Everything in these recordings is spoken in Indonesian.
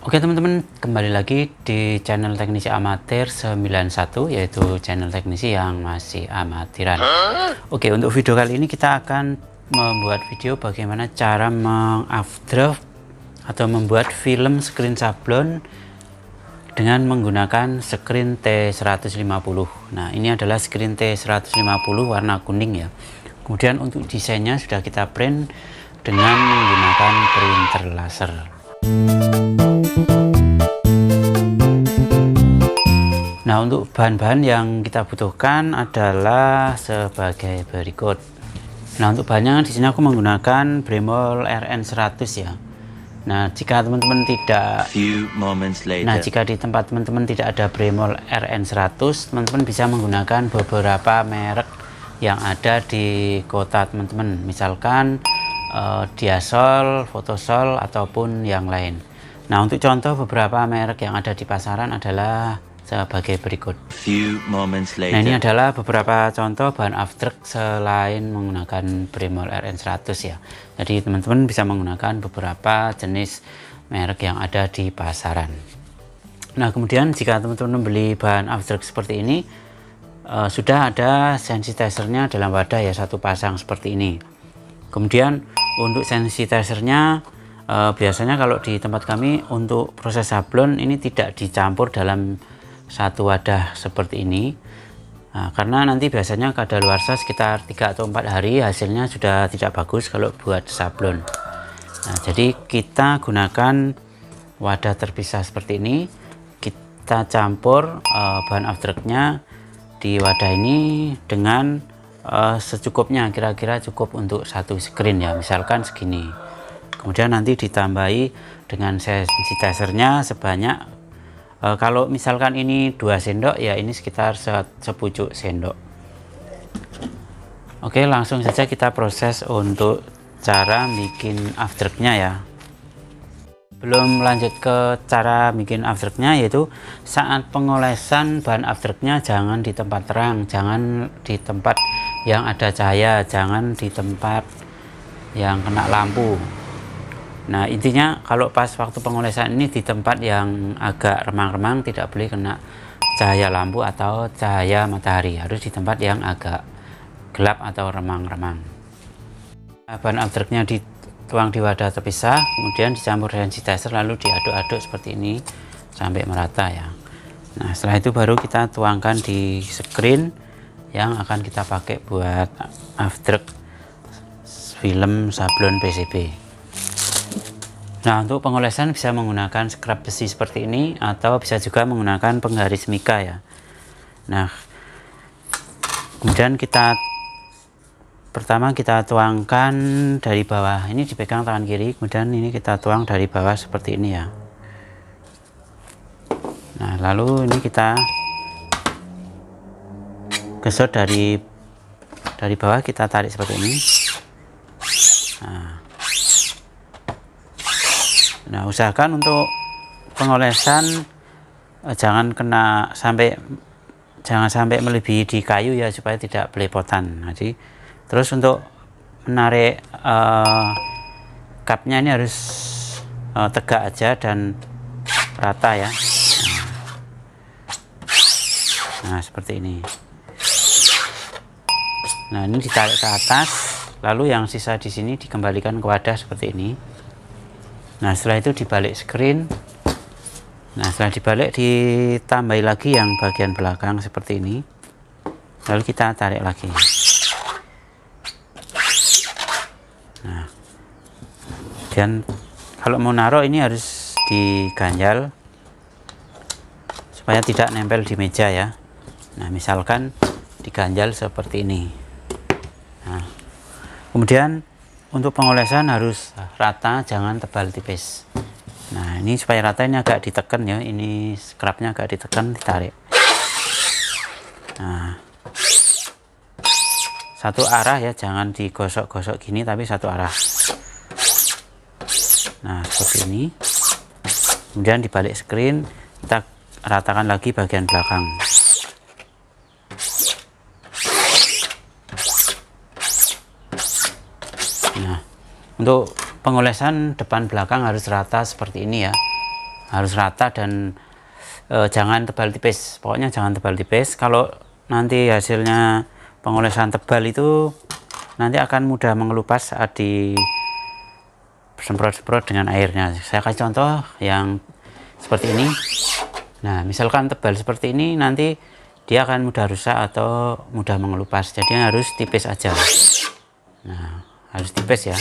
Oke teman-teman, kembali lagi di channel teknisi amatir 91, yaitu channel teknisi yang masih amatiran. Oke, untuk video kali ini kita akan membuat video bagaimana cara mengupdraft atau membuat film screen sablon dengan menggunakan screen T150. Nah, ini adalah screen T150 warna kuning ya. Kemudian untuk desainnya sudah kita print dengan menggunakan printer laser. Nah, untuk bahan-bahan yang kita butuhkan adalah sebagai berikut. Nah, untuk bahannya di sini aku menggunakan Bremol RN100 ya. Nah, jika teman-teman tidak jika di tempat teman-teman tidak ada Bremol RN100, teman-teman bisa menggunakan beberapa merek yang ada di kota teman-teman. Misalkan Diasol, Photosol ataupun yang lain. Nah, untuk contoh beberapa merek yang ada di pasaran adalah sebagai berikut. Nah, ini adalah beberapa contoh bahan afterk selain menggunakan Bremol RN100 ya. Jadi teman-teman bisa menggunakan beberapa jenis merek yang ada di pasaran. Nah, kemudian jika teman-teman membeli bahan afterk seperti ini, sudah ada sensitizernya dalam wadah ya, satu pasang seperti ini. Kemudian untuk sensitizernya biasanya kalau di tempat kami untuk proses sablon ini tidak dicampur dalam satu wadah seperti ini. Nah, karena nanti biasanya kadaluarsa sekitar 3 atau 4 hari hasilnya sudah tidak bagus kalau buat sablon. Nah, jadi kita gunakan wadah terpisah seperti ini, kita campur bahan afterknya di wadah ini dengan secukupnya, kira-kira cukup untuk satu screen ya, misalkan segini. Kemudian nanti ditambahi dengan sensitizernya sebanyak kalau misalkan ini 2 sendok ya, ini sekitar sepucuk sendok. Oke, langsung saja kita proses untuk cara bikin afterknya ya. Belum lanjut ke cara bikin afterknya, yaitu saat pengolesan bahan afterknya jangan di tempat terang, jangan di tempat yang ada cahaya, jangan di tempat yang kena lampu. Nah, intinya kalau pas waktu pengolesan ini di tempat yang agak remang-remang, tidak boleh kena cahaya lampu atau cahaya matahari, harus di tempat yang agak gelap atau remang-remang. Nah, bahan afterknya dituang di wadah terpisah, kemudian dicampur sensitizer, lalu diaduk-aduk seperti ini sampai merata ya. Nah, setelah itu baru kita tuangkan di screen yang akan kita pakai buat afterk film sablon PCB. Nah, untuk pengolesan bisa menggunakan scrap besi seperti ini atau bisa juga menggunakan penggaris mika ya. Nah, kemudian pertama kita tuangkan dari bawah, ini dipegang tangan kiri, kemudian ini kita tuang dari bawah seperti ini ya. Nah, lalu ini kita gesot dari bawah, kita tarik seperti ini. Nah, usahakan untuk pengolesan jangan sampai melebihi di kayu ya, supaya tidak belepotan. Jadi terus untuk menarik cupnya ini harus tegak aja dan rata ya. Nah, seperti ini. Nah, ini ditarik ke atas, lalu yang sisa di sini dikembalikan ke wadah seperti ini. Nah, setelah itu dibalik screen. Nah, setelah dibalik ditambahi lagi yang bagian belakang seperti ini, lalu kita tarik lagi. Nah, dan kalau mau naruh ini harus diganjal supaya tidak nempel di meja ya. Nah, misalkan diganjal seperti ini. Nah, kemudian untuk pengolesan harus rata, jangan tebal tipis. Nah, ini supaya rata, ini agak ditekan ya, ini scrapnya agak ditekan, ditarik. Nah, satu arah ya, jangan digosok-gosok gini, tapi satu arah. Nah, seperti ini. Kemudian dibalik screen, kita ratakan lagi bagian belakang. Nah, untuk pengolesan depan belakang harus rata seperti ini ya, harus rata dan jangan tebal tipis, pokoknya jangan tebal tipis. Kalau nanti hasilnya pengolesan tebal itu nanti akan mudah mengelupas saat di semprot-semprot dengan airnya. Saya kasih contoh yang seperti ini. Nah, misalkan tebal seperti ini, nanti dia akan mudah rusak atau mudah mengelupas. Jadi harus tipis aja. Nah, harus tipis ya.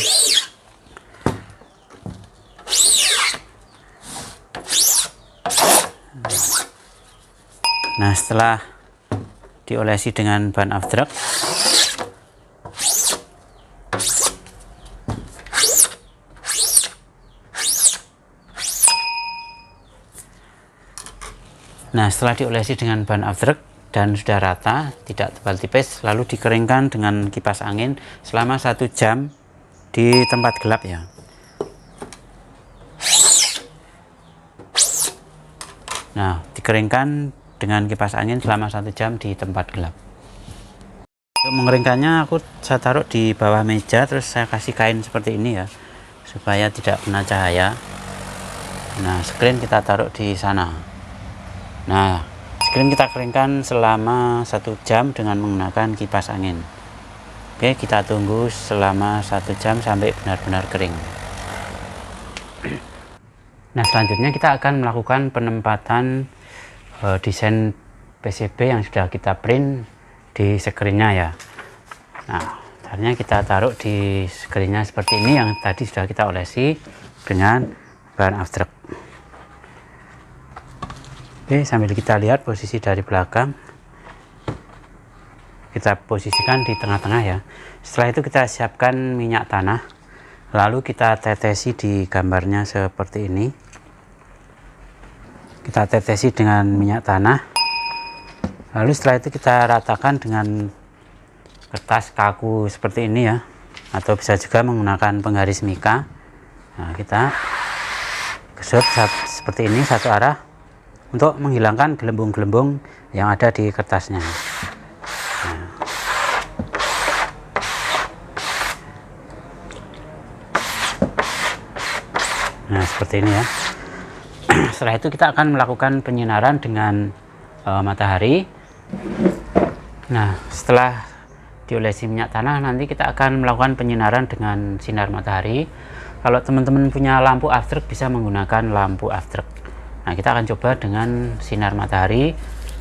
Nah, setelah diolesi dengan bahan afterwork, dan sudah rata, tidak tebal tipis, lalu dikeringkan dengan kipas angin selama 1 jam di tempat gelap ya. Nah, dikeringkan dengan kipas angin selama 1 jam di tempat gelap. Untuk mengeringkannya saya taruh di bawah meja, terus saya kasih kain seperti ini ya, supaya tidak kena cahaya. Nah, screen kita taruh di sana. Nah, screen kita keringkan selama 1 jam dengan menggunakan kipas angin. Oke, kita tunggu selama 1 jam sampai benar-benar kering. Nah, selanjutnya kita akan melakukan penempatan desain PCB yang sudah kita print di screennya ya. Nah, caranya kita taruh di screennya seperti ini yang tadi sudah kita olesi dengan bahan afterwork. Oke, sambil kita lihat posisi dari belakang, kita posisikan di tengah-tengah ya. Setelah itu kita siapkan minyak tanah, lalu kita tetesi di gambarnya seperti ini. Kita tetesi dengan minyak tanah, lalu setelah itu kita ratakan dengan kertas kaku seperti ini ya, atau bisa juga menggunakan penggaris mika. Nah, kita gesut seperti ini satu arah untuk menghilangkan gelembung-gelembung yang ada di kertasnya. Nah, seperti ini ya. Setelah itu kita akan melakukan penyinaran dengan matahari. Nah, setelah diolesi minyak tanah, nanti kita akan melakukan penyinaran dengan sinar matahari. Kalau teman-teman punya lampu afterwork, bisa menggunakan lampu afterwork. Nah, kita akan coba dengan sinar matahari.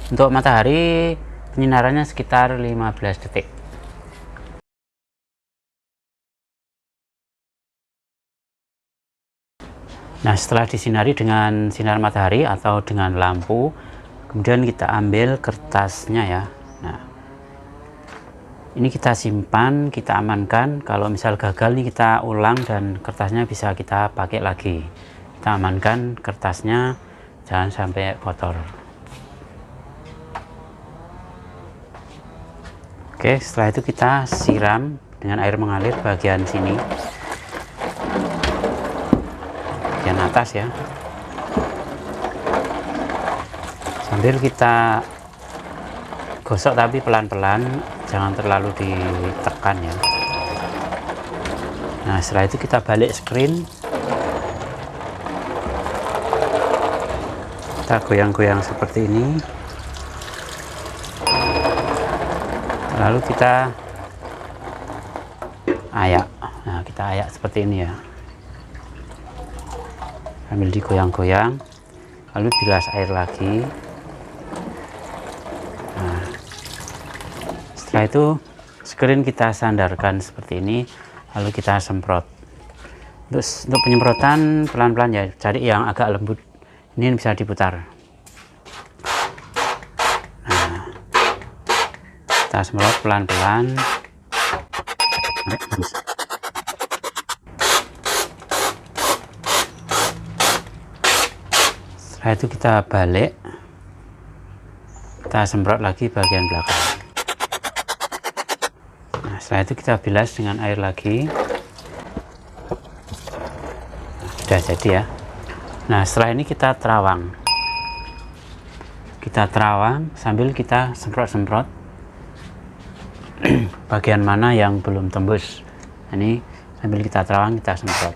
Untuk matahari, penyinarannya sekitar 15 detik. Nah, setelah disinari dengan sinar matahari atau dengan lampu, kemudian kita ambil kertasnya ya. Nah, ini kita simpan, kita amankan. Kalau misal gagal nih, kita ulang dan kertasnya bisa kita pakai lagi. Kita amankan kertasnya, jangan sampai kotor. Oke, setelah itu kita siram dengan air mengalir bagian sini, bagian atas ya, sambil kita gosok tapi pelan-pelan, jangan terlalu ditekan ya. Nah, setelah itu kita balik screen, kita goyang-goyang seperti ini, lalu kita ayak. Nah, kita ayak seperti ini ya, sambil digoyang-goyang, lalu bilas air lagi. Nah, setelah itu screen kita sandarkan seperti ini, lalu kita semprot. Untuk penyemprotan pelan-pelan ya, cari yang agak lembut. Ini bisa diputar. Nah, kita semprot pelan-pelan. Setelah itu kita balik, kita semprot lagi bagian belakang. Nah, setelah itu kita bilas dengan air lagi. Nah, sudah jadi ya. Nah, setelah ini kita terawang. Kita terawang sambil kita semprot-semprot bagian mana yang belum tembus. Nah, ini sambil kita terawang, kita semprot.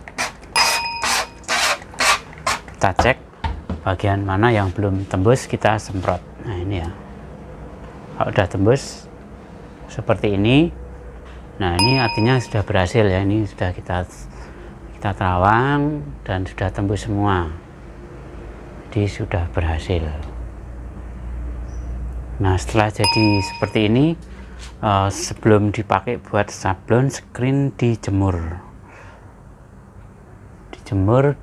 Kita cek bagian mana yang belum tembus kita semprot. Nah ini ya, kalau udah tembus seperti ini, nah ini artinya sudah berhasil ya. Ini sudah kita terawang dan sudah tembus semua, jadi sudah berhasil. Nah setelah jadi seperti ini, sebelum dipakai buat sablon screen dijemur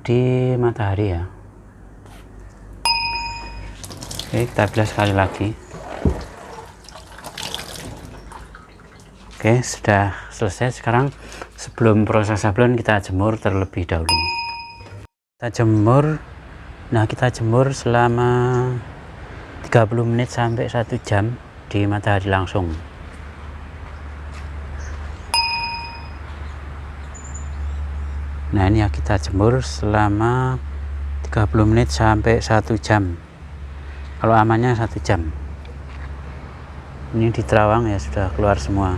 di matahari ya. Oke, kita bilas sekali lagi. Oke, sudah selesai. Sekarang sebelum proses sablon kita jemur terlebih dahulu. Kita jemur selama 30 menit sampai 1 jam di matahari langsung. Nah ini ya, kita jemur selama 30 menit sampai 1 jam. Kalau amannya 1 jam. Ini di terawang ya, sudah keluar semua.